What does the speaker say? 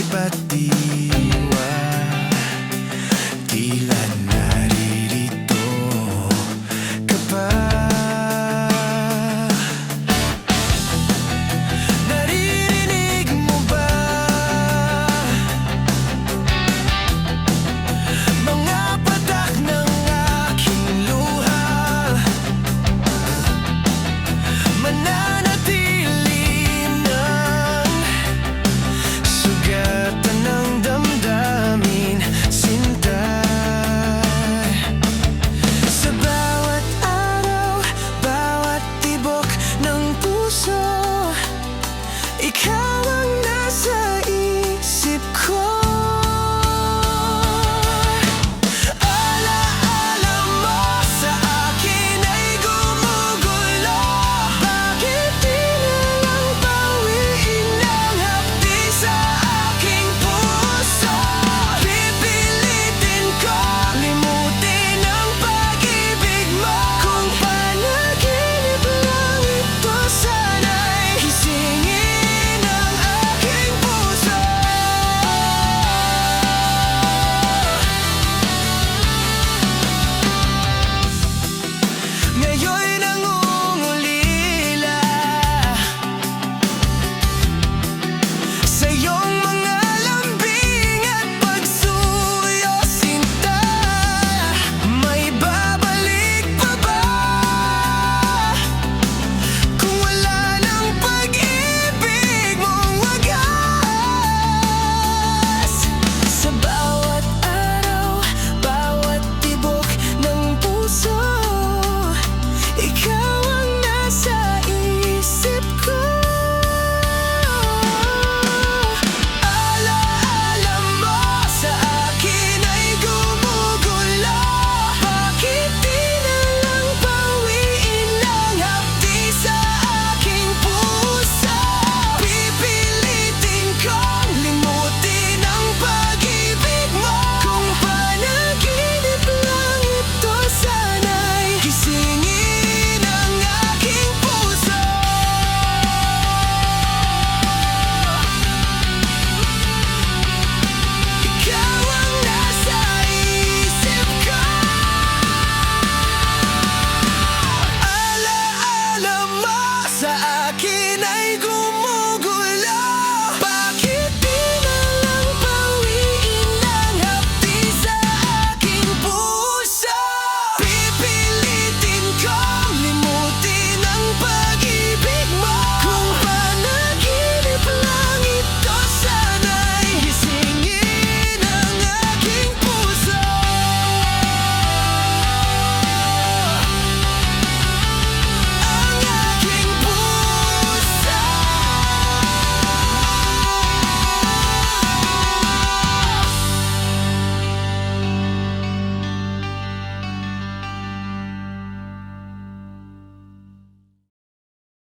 pagdiriwa, tila naririto ka pa. Naririnig mo ba mga patak ng aking luha? Mananatili ng sugatan ng damdamin, sinta. Sa bawat araw, bawat tibok ng puso, ikaw ang nasa isip ko. Alaala mo sa akin ay gumugulo. Bakit di na lang bawiin ang hapdi sa aking puso? Pipilitin ko limutin ang pag-ibig mo. Kung panaginip lang ito, sana'y gisingin ang aking puso. Ngayon'y nangungulila sa iyong mga lambing at pagsuyo, sinta. May babalik pa ba kung wala ng pag-ibig mong wagas? Sa bawat araw, bawat tibok ng puso, ikaw ang nasa isip ko. Alaala mo sa akin ay gumugulo. Bakit di na lang bawiin ang hapdi sa aking puso? Pipilitin kong limutin ang pag-ibig mo. Kung panaginip lang ito, sana'y gisingin ang aking puso. Ikaw ang nasa isip ko. Alaala mo sa akin ay